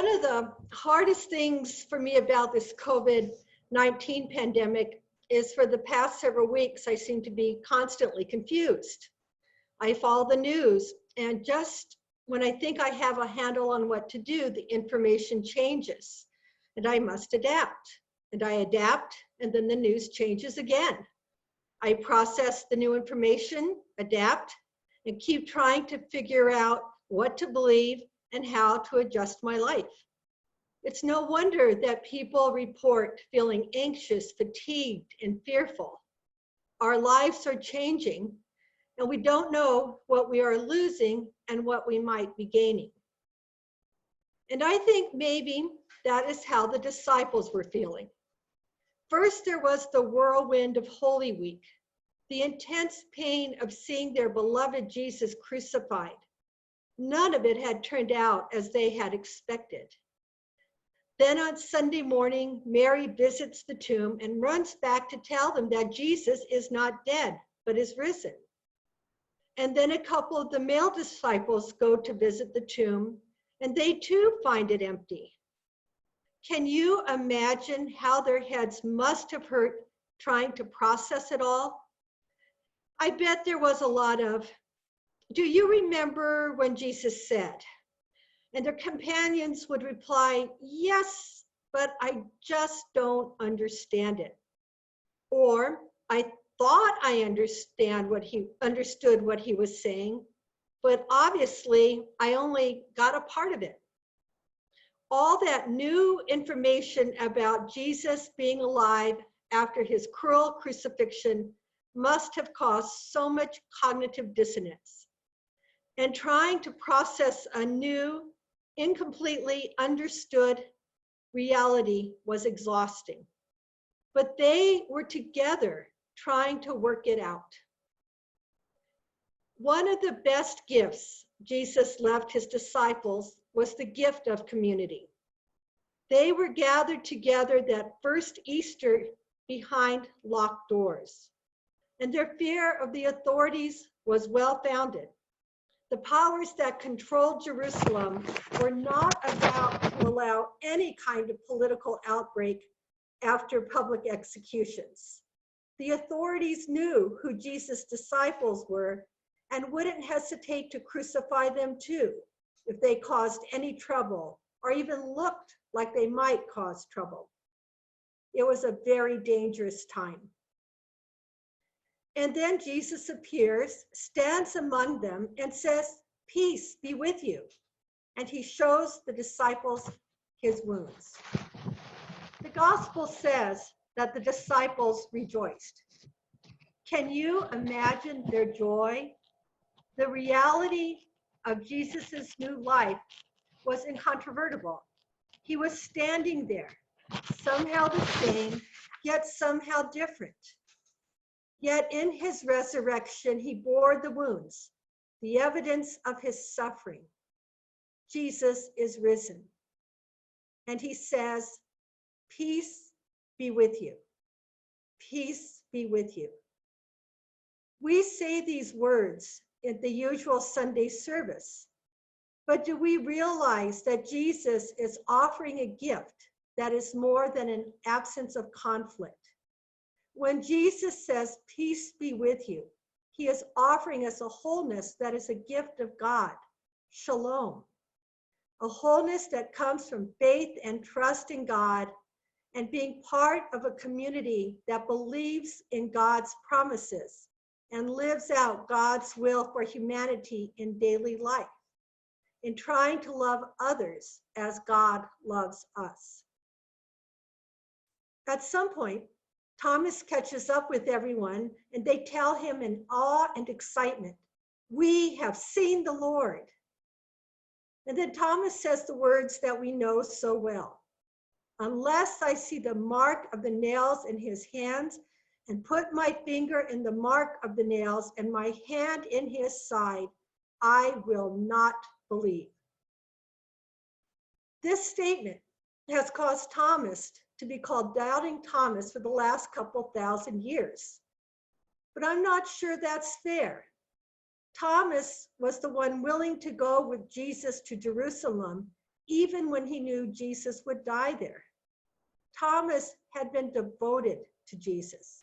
One of the hardest things for me about this COVID-19 pandemic is for the past several weeks, I seem to be constantly confused. I follow the news, and just when I think I have a handle on what to do, the information changes, and I must adapt. And I adapt, and then the news changes again. I process the new information, adapt, and keep trying to figure out what to believe and how to adjust my life. It's no wonder that people report feeling anxious, fatigued, and fearful. Our lives are changing, and we don't know what we are losing and what we might be gaining. And I think maybe that is how the disciples were feeling. First, there was the whirlwind of Holy Week, the intense pain of seeing their beloved Jesus crucified. None of it had turned out as they had expected. Then on Sunday morning, Mary visits the tomb and runs back to tell them that Jesus is not dead, but is risen. And then a couple of the male disciples go to visit the tomb, and they too find it empty. Can you imagine how their heads must have hurt trying to process it all? I bet there was a lot of, "Do you remember when Jesus said?" And their companions would reply, "Yes, but I just don't understand it." Or, "I thought I understood what he was saying, but obviously I only got a part of it." All that new information about Jesus being alive after his cruel crucifixion must have caused so much cognitive dissonance. And trying to process a new, incompletely understood reality was exhausting. But they were together trying to work it out. One of the best gifts Jesus left his disciples was the gift of community. They were gathered together that first Easter behind locked doors, and their fear of the authorities was well-founded. The powers that controlled Jerusalem were not about to allow any kind of political outbreak after public executions. The authorities knew who Jesus' disciples were and wouldn't hesitate to crucify them too if they caused any trouble or even looked like they might cause trouble. It was a very dangerous time. And then Jesus appears, stands among them, and says, "Peace be with you." And he shows the disciples his wounds. The gospel says that the disciples rejoiced. Can you imagine their joy? The reality of Jesus's new life was incontrovertible. He was standing there, somehow the same, yet somehow different. Yet in his resurrection, he bore the wounds, the evidence of his suffering. Jesus is risen. And he says, "Peace be with you. Peace be with you." We say these words in the usual Sunday service, but do we realize that Jesus is offering a gift that is more than an absence of conflict? When Jesus says, "Peace be with you," he is offering us a wholeness that is a gift of God, shalom, a wholeness that comes from faith and trust in God and being part of a community that believes in God's promises and lives out God's will for humanity in daily life, in trying to love others as God loves us. At some point, Thomas catches up with everyone and they tell him in awe and excitement, "We have seen the Lord." And then Thomas says the words that we know so well. "Unless I see the mark of the nails in his hands and put my finger in the mark of the nails and my hand in his side, I will not believe." This statement has caused Thomas to be called Doubting Thomas for the last couple thousand years. But I'm not sure that's fair. Thomas was the one willing to go with Jesus to Jerusalem even when he knew Jesus would die there. Thomas had been devoted to Jesus.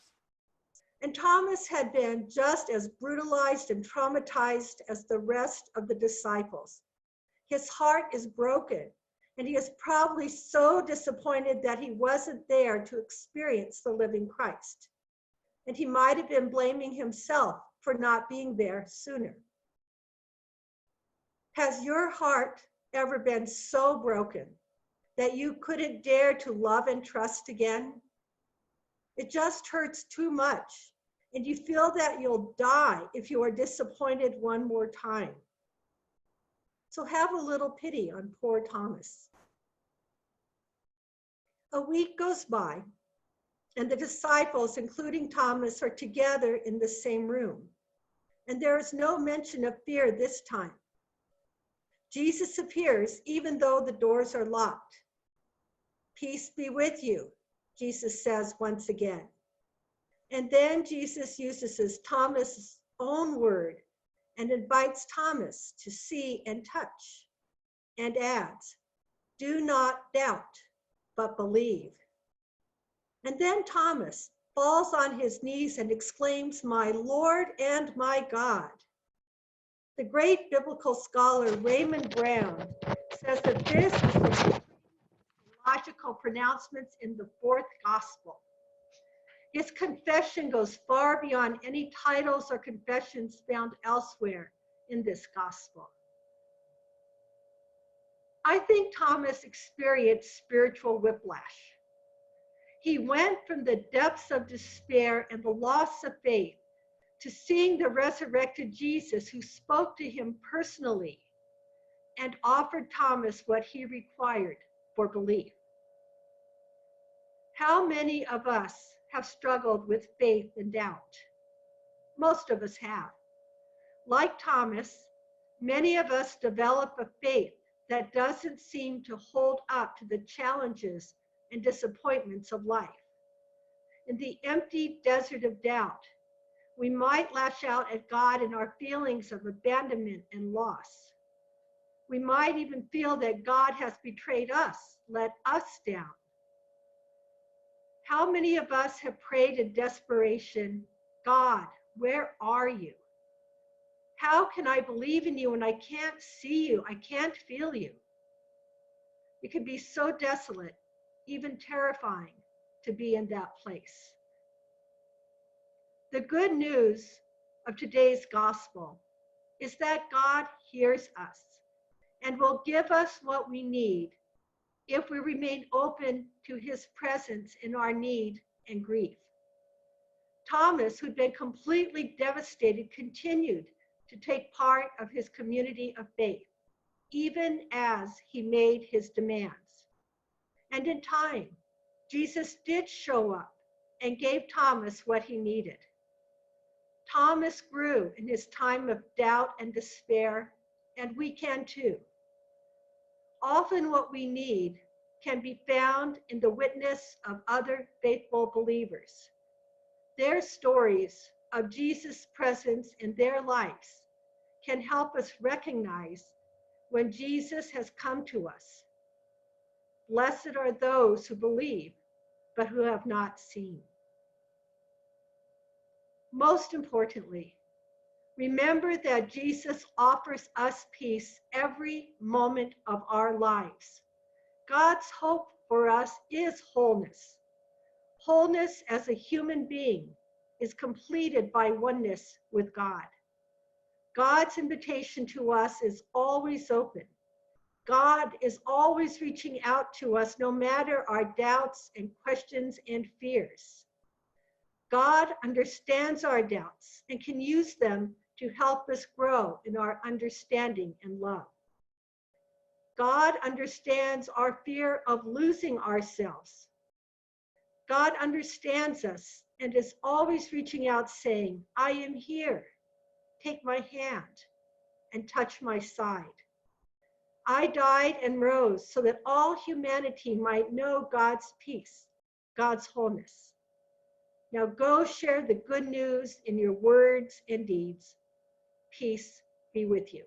And Thomas had been just as brutalized and traumatized as the rest of the disciples. His heart is broken, and he is probably so disappointed that he wasn't there to experience the living Christ. And he might have been blaming himself for not being there sooner. Has your heart ever been so broken that you couldn't dare to love and trust again? It just hurts too much, and you feel that you'll die if you are disappointed one more time. So have a little pity on poor Thomas. A week goes by, and the disciples, including Thomas, are together in the same room. And there is no mention of fear this time. Jesus appears even though the doors are locked. Peace be with you, Jesus says once again. And then Jesus uses Thomas' own word and invites Thomas to see and touch, and adds, "Do not doubt, but believe." And then Thomas falls on his knees and exclaims, "My Lord and my God." The great biblical scholar Raymond Brown says that this is the logical pronouncements in the fourth gospel. His confession goes far beyond any titles or confessions found elsewhere in this gospel. I think Thomas experienced spiritual whiplash. He went from the depths of despair and the loss of faith to seeing the resurrected Jesus who spoke to him personally and offered Thomas what he required for belief. How many of us have struggled with faith and doubt? Most of us have. Like Thomas, many of us develop a faith that doesn't seem to hold up to the challenges and disappointments of life. In the empty desert of doubt, we might lash out at God in our feelings of abandonment and loss. We might even feel that God has betrayed us, let us down. How many of us have prayed in desperation, "God, where are you? How can I believe in you when I can't see you, I can't feel you?" It can be so desolate, even terrifying, to be in that place. The good news of today's gospel is that God hears us and will give us what we need if we remain open to his presence in our need and grief. Thomas, who'd been completely devastated, continued to take part of his community of faith, even as he made his demands. And in time, Jesus did show up and gave Thomas what he needed. Thomas grew in his time of doubt and despair, and we can too. Often what we need can be found in the witness of other faithful believers. Their stories of Jesus' presence in their lives can help us recognize when Jesus has come to us. Blessed are those who believe, but who have not seen. Most importantly, remember that Jesus offers us peace every moment of our lives. God's hope for us is wholeness. Wholeness as a human being is completed by oneness with God. God's invitation to us is always open. God is always reaching out to us no matter our doubts and questions and fears. God understands our doubts and can use them to help us grow in our understanding and love. God understands our fear of losing ourselves. God understands us and is always reaching out saying, "I am here. Take my hand and touch my side. I died and rose so that all humanity might know God's peace, God's wholeness. Now go share the good news in your words and deeds. Peace be with you."